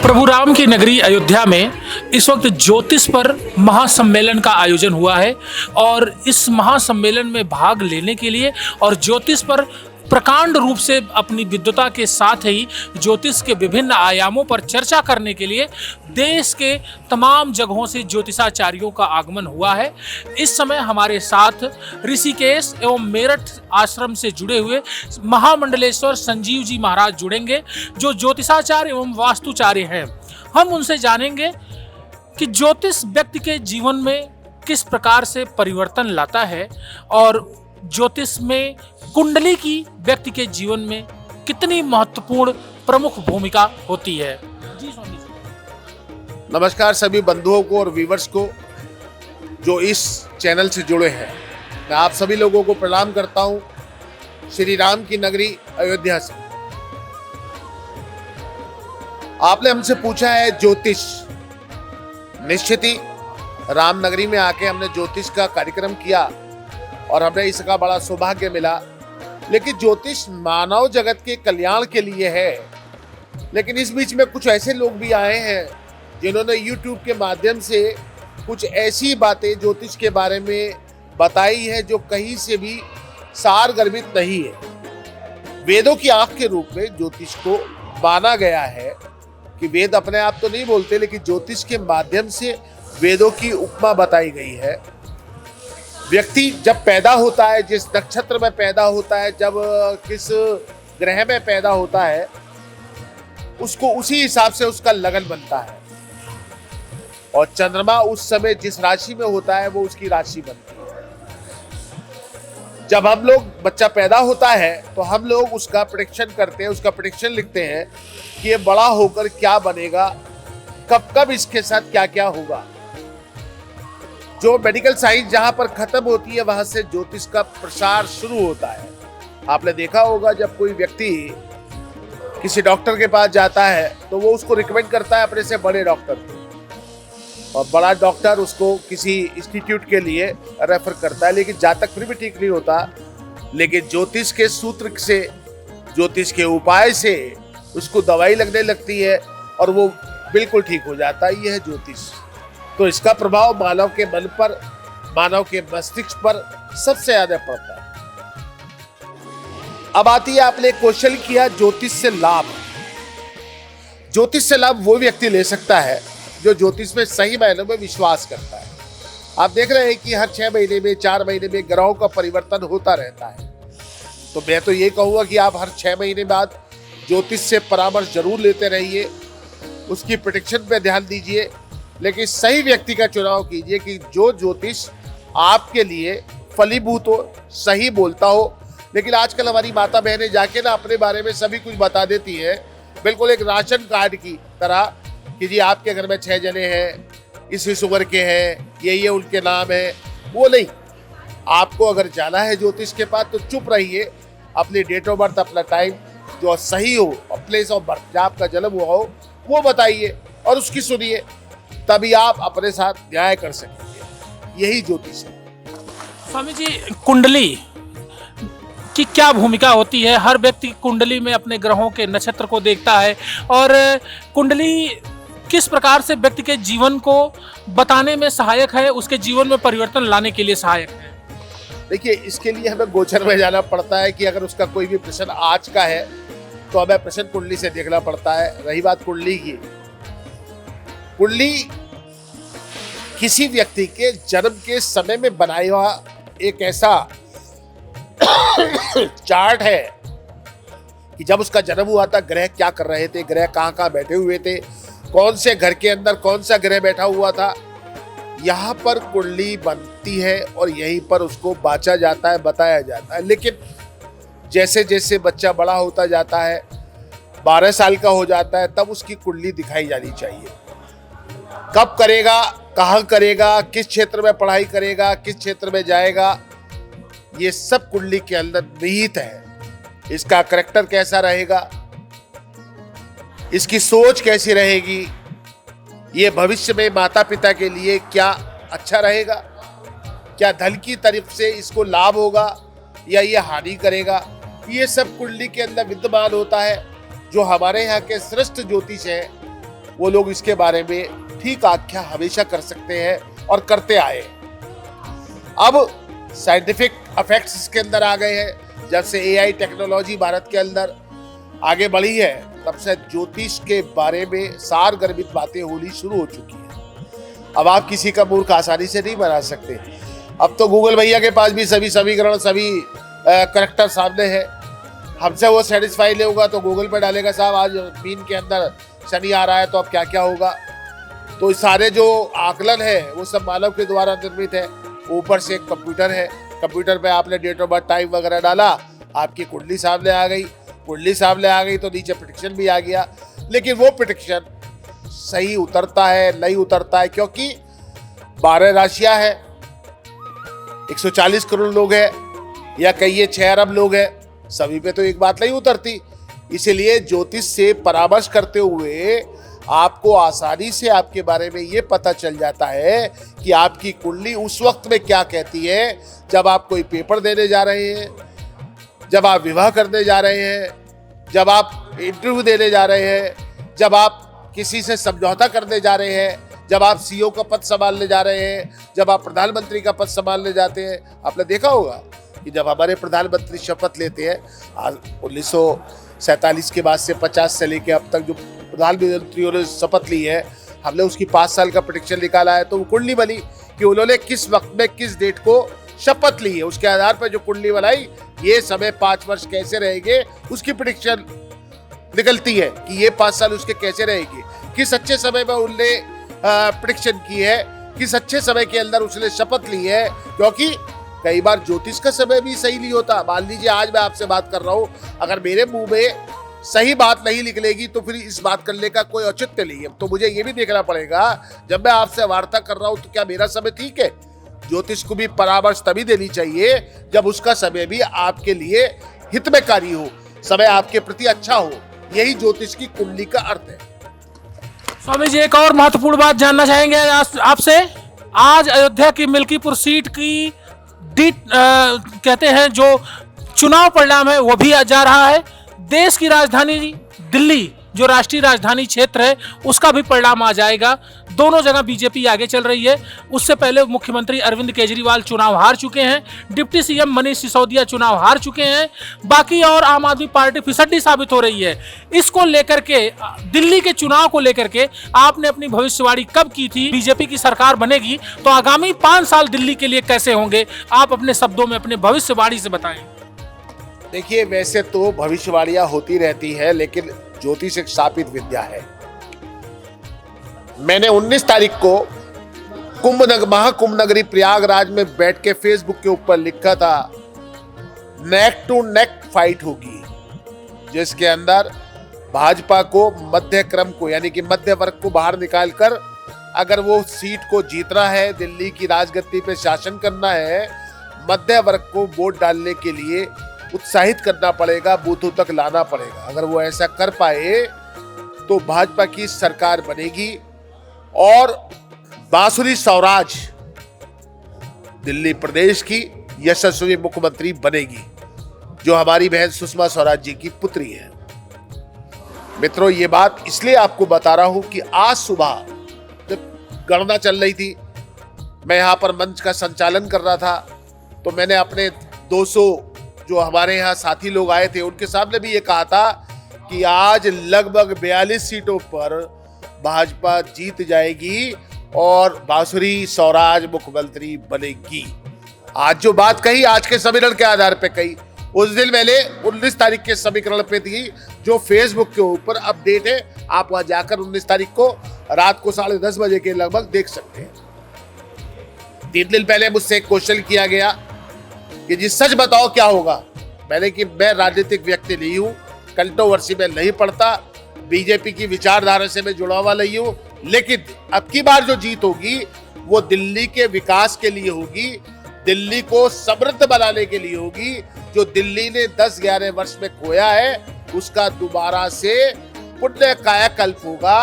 प्रभु राम की नगरी अयोध्या में इस वक्त ज्योतिष पर महासम्मेलन का आयोजन हुआ है और इस महासम्मेलन में भाग लेने के लिए और ज्योतिष पर प्रकांड रूप से अपनी विद्वता के साथ ही ज्योतिष के विभिन्न आयामों पर चर्चा करने के लिए देश के तमाम जगहों से ज्योतिषाचार्यों का आगमन हुआ है। इस समय हमारे साथ ऋषिकेश एवं मेरठ आश्रम से जुड़े हुए महामंडलेश्वर संजीव जी महाराज जुड़ेंगे, जो ज्योतिषाचार्य एवं वास्तुचार्य हैं। हम उनसे जानेंगे कि ज्योतिष व्यक्ति के जीवन में किस प्रकार से परिवर्तन लाता है और ज्योतिष में कुंडली की व्यक्ति के जीवन में कितनी महत्वपूर्ण प्रमुख भूमिका होती है। जी स्वामी जी। नमस्कार सभी बंधुओं को और व्यूवर्स को जो इस चैनल से जुड़े हैं। मैं आप सभी लोगों को प्रणाम करता हूं श्री राम की नगरी अयोध्या से। आपने हमसे पूछा है ज्योतिष। निश्चित ही राम नगरी में आके हमने ज्योतिष का कार्यक्रम किया और हमें इसका बड़ा सौभाग्य मिला। लेकिन ज्योतिष मानव जगत के कल्याण के लिए है। लेकिन इस बीच में कुछ ऐसे लोग भी आए हैं जिन्होंने YouTube के माध्यम से कुछ ऐसी बातें ज्योतिष के बारे में बताई है जो कहीं से भी सारगर्भित नहीं है। वेदों की आंख के रूप में ज्योतिष को माना गया है कि वेद अपने आप तो नहीं बोलते, लेकिन ज्योतिष के माध्यम से वेदों की उपमा बताई गई है। व्यक्ति जब पैदा होता है, जिस नक्षत्र में पैदा होता है, जब किस ग्रह में पैदा होता है, उसको उसी हिसाब से उसका लगन बनता है और चंद्रमा उस समय जिस राशि में होता है वो उसकी राशि बनती है। जब हम लोग बच्चा पैदा होता है तो हम लोग उसका प्रेडिक्शन करते हैं, उसका प्रेडिक्शन लिखते हैं कि ये बड़ा होकर क्या बनेगा, कब कब इसके साथ क्या क्या होगा। जो मेडिकल साइंस जहां पर खत्म होती है वहां से ज्योतिष का प्रसार शुरू होता है। आपने देखा होगा जब कोई व्यक्ति किसी डॉक्टर के पास जाता है तो वो उसको रिकमेंड करता है अपने से बड़े डॉक्टर को, और बड़ा डॉक्टर उसको किसी इंस्टीट्यूट के लिए रेफर करता है, लेकिन जहाँ तक फिर भी ठीक नहीं होता। लेकिन ज्योतिष के सूत्र से, ज्योतिष के उपाय से उसको दवाई लगने लगती है और वो बिल्कुल ठीक हो जाता है। यह है ज्योतिष। तो इसका प्रभाव मानव के मन पर, मानव के मस्तिष्क पर सबसे ज्यादा पड़ता है। अब आती है, आपने क्वेश्चन किया ज्योतिष से लाभ। ज्योतिष से लाभ वो व्यक्ति ले सकता है जो ज्योतिष में सही मायनों में विश्वास करता है। आप देख रहे हैं कि हर 6 महीने में, 4 महीने में ग्रहों का परिवर्तन होता रहता है। तो मैं तो ये कहूँगा कि आप हर 6 महीने बाद ज्योतिष से परामर्श जरूर लेते रहिए, उसकी प्रेडिक्शन पे ध्यान दीजिए, लेकिन सही व्यक्ति का चुनाव कीजिए कि जो ज्योतिष आपके लिए फलीभूत हो, सही बोलता हो। लेकिन आजकल हमारी माता बहनें जाके ना अपने बारे में सभी कुछ बता देती हैं, बिल्कुल एक राशन कार्ड की तरह कि जी आपके घर में 6 जने हैं, इस उम्र के हैं, ये उनके नाम है। वो नहीं, आपको अगर जाना है ज्योतिष के पास तो चुप रहिए, अपनी डेट ऑफ बर्थ, अपना टाइम जो सही हो, प्लेस ऑफ बर्थ जहाँ आपका जन्म हुआ हो वो बताइए और उसकी सुनिए, तभी आप अपने साथ न्याय कर सकेंगे। यही ज्योतिष है। स्वामी जी, कुंडली की क्या भूमिका होती है? हर व्यक्ति कुंडली में अपने ग्रहों के नक्षत्र को देखता है और कुंडली किस प्रकार से व्यक्ति के जीवन को बताने में सहायक है, उसके जीवन में परिवर्तन लाने के लिए सहायक है? देखिए, इसके लिए हमें गोचर में जाना पड़ता है कि अगर उसका कोई भी प्रश्न आज का है तो हमें प्रश्न कुंडली से देखना पड़ता है। रही बात कुंडली की, कुंडली किसी व्यक्ति के जन्म के समय में बनाया हुआ एक ऐसा चार्ट है कि जब उसका जन्म हुआ था ग्रह क्या कर रहे थे, ग्रह कहाँ कहाँ बैठे हुए थे, कौन से घर के अंदर कौन सा ग्रह बैठा हुआ था। यहाँ पर कुंडली बनती है और यहीं पर उसको बांचा जाता है, बताया जाता है। लेकिन जैसे जैसे बच्चा बड़ा होता जाता है, 12 साल का हो जाता है, तब उसकी कुंडली दिखाई जानी चाहिए। कब करेगा, कहाँ करेगा, किस क्षेत्र में पढ़ाई करेगा, किस क्षेत्र में जाएगा, ये सब कुंडली के अंदर निहित है। इसका करैक्टर कैसा रहेगा, इसकी सोच कैसी रहेगी, ये भविष्य में माता पिता के लिए क्या अच्छा रहेगा, क्या धन की तरफ से इसको लाभ होगा या ये हानि करेगा, ये सब कुंडली के अंदर विद्यमान होता है। जो हमारे यहाँ के श्रेष्ठ ज्योतिष हैं वो लोग इसके बारे में ठीक आख्या हमेशा कर सकते हैं और करते आए। अब साइंटिफिक इफेक्ट्स इसके अंदर आ गए हैं। जब से एआई टेक्नोलॉजी भारत के अंदर आगे बढ़ी है, तब से ज्योतिष के बारे में सारगर्भित बातें होनी शुरू हो चुकी है। अब आप किसी का मूर्ख आसानी से नहीं बना सकते। अब तो गूगल भैया के पास भी सभी समीकरण, सभी करेक्टर सामने है। हमसे वो सेटिस्फाई नहीं होगा तो गूगल पे डालेगा, साहब आज मीन के अंदर शनि आ रहा है तो अब क्या क्या होगा। तो सारे जो आकलन है वो सब मानव के द्वारा निर्मित है। ऊपर से एक कंप्यूटर है, कंप्यूटर पे आपने डेट ऑफ बर्थ, टाइम वगैरह डाला, आपकी कुंडली सामने आ गई। कुंडली सामने आ गई तो नीचे प्रेडिक्शन भी आ गया। लेकिन वो प्रेडिक्शन सही उतरता है नहीं उतरता है, क्योंकि 12 राशियां है, 140 करोड़ लोग हैं, या कहिए 6 अरब लोग हैं, सभी पे तो एक बात नहीं उतरती। इसलिए ज्योतिष से परामर्श करते हुए आपको आसानी से आपके बारे में ये पता चल जाता है कि आपकी कुंडली उस वक्त में क्या कहती है, जब आप कोई पेपर देने जा रहे हैं, जब आप विवाह करने जा रहे हैं, जब आप इंटरव्यू देने जा रहे हैं, जब आप किसी से समझौता करने जा रहे हैं, जब आप सीईओ का पद संभालने जा रहे हैं, जब आप प्रधानमंत्री का पद संभालने जाते हैं। आपने देखा होगा कि जब हमारे प्रधानमंत्री शपथ लेते हैं, 1947 के बाद से 50 से लेके अब तक जो प्रधानमंत्रियों ने शपथ ली है, हमने उसकी 5 साल का प्रेडिक्शन निकाला है। तो वो कुंडली बनी कि उन्होंने किस वक्त में किस डेट को शपथ ली है। उसके आधार पर जो कुंडली बनाई, ये समय 5 वर्ष कैसे रहेंगे उसकी प्रेडिक्शन निकलती है कि ये 5 साल उसके कैसे रहेंगे, किस अच्छे समय में उनने प्रेडिक्शन की है, किस अच्छे समय के अंदर उसने शपथ ली है। क्योंकि कई बार ज्योतिष का समय भी सही नहीं होता। मान लीजिए आज मैं आपसे बात कर रहा हूँ, अगर मेरे मुंह में सही बात नहीं निकलेगी तो फिर इस बात करने का कोई औचित्य नहीं है। तो मुझे ये भी देखना पड़ेगा, जब मैं आपसे वार्ता कर रहा हूँ तो क्या मेरा समय ठीक है। ज्योतिष को भी परामर्श तभी देनी चाहिए जब उसका समय भी आपके लिए हितमेकारी हो, समय आपके प्रति अच्छा हो। यही ज्योतिष की कुंडली का अर्थ है। स्वामी जी, एक और महत्वपूर्ण बात जानना चाहेंगे आपसे। आज अयोध्या की मिल्कीपुर सीट की कहते हैं जो चुनाव परिणाम है वो भी जा रहा है। देश की राजधानी दिल्ली, जो राष्ट्रीय राजधानी क्षेत्र है, उसका भी परिणाम आ जाएगा। दोनों जगह बीजेपी आगे चल रही है। उससे पहले मुख्यमंत्री अरविंद केजरीवाल चुनाव हार चुके हैं, डिप्टी सीएम मनीष सिसोदिया चुनाव हार चुके हैं, बाकी और आम आदमी पार्टी फिसड्डी साबित हो रही है। इसको लेकर के, दिल्ली के चुनाव को लेकर के आपने अपनी भविष्यवाणी कब की थी? बीजेपी की सरकार बनेगी तो आगामी 5 साल दिल्ली के लिए कैसे होंगे? आप अपने शब्दों में अपने भविष्यवाणी से बताएं। देखिए, वैसे तो भविष्यवाणियां होती रहती है, लेकिन ज्योतिष एक शापित विद्या है। मैंने 19 तारीख को महाकुंभ नगरी प्रयागराज में बैठ के फेसबुक के ऊपर लिखा था, नेक टू नेक फाइट होगी, जिसके अंदर भाजपा को मध्य क्रम को, यानी कि मध्य वर्ग को बाहर निकालकर अगर वो सीट को जीतना है, दिल्ली की राजगद्दी पे शासन करना है, मध्य वर्ग को वोट डालने के लिए उत्साहित करना पड़ेगा, बूथों तक लाना पड़ेगा। अगर वो ऐसा कर पाए तो भाजपा की सरकार बनेगी और बांसुरी स्वराज दिल्ली प्रदेश की यशस्वी मुख्यमंत्री बनेगी, जो हमारी बहन सुषमा स्वराज जी की पुत्री है। मित्रों, ये बात इसलिए आपको बता रहा हूं कि आज सुबह जब गणना चल रही थी, मैं यहां पर मंच का संचालन कर रहा था, तो मैंने अपने 200 जो हमारे यहाँ साथी लोग आए थे उनके सामने भी ये कहा था कि आज लगभग 42 सीटों पर भाजपा जीत जाएगी और बांसुरी स्वराज मुख्यमंत्री बनेगी। आज जो बात कही, आज के समीकरण के आधार पे कही, उस दिन मैंने 19 तारीख के समीकरण पे थी, जो फेसबुक के ऊपर अपडेट है। आप वहां जाकर 19 तारीख को रात को 10:30 बजे के लगभग देख सकते हैं। 3 दिन पहले मुझसे एक क्वेश्चन किया गया कि जी सच बताओ क्या होगा। मैंने कि मैं राजनीतिक व्यक्ति नहीं हूँ, कंट्रोवर्सी में नहीं पड़ता, बीजेपी की विचारधारा से मैं जुड़ा हुआ नहीं हूँ, लेकिन अब की बार जो जीत होगी वो दिल्ली के विकास के लिए होगी, दिल्ली को समृद्ध बनाने के लिए होगी। जो दिल्ली ने 10-11 वर्ष में खोया है उसका दोबारा से पुण्य कायाकल्प होगा,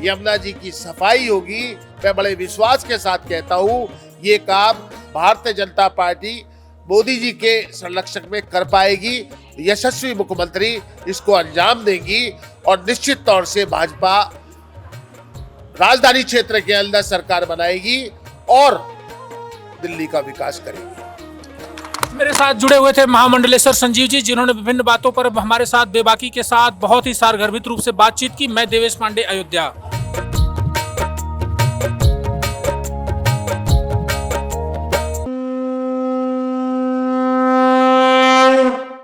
यमुना जी की सफाई होगी। मैं बड़े विश्वास के साथ कहता हूँ ये काम भारतीय जनता पार्टी मोदी जी के संरक्षक में कर पाएगी। यशस्वी मुख्यमंत्री इसको अंजाम देंगी और निश्चित तौर से भाजपा राजधानी क्षेत्र के अंदर सरकार बनाएगी और दिल्ली का विकास करेगी। मेरे साथ जुड़े हुए थे महामंडलेश्वर संजीव जी, जिन्होंने विभिन्न बातों पर हमारे साथ बेबाकी के साथ बहुत ही सारगर्भित रूप से बातचीत की। मैं देवेश पांडे, अयोध्या।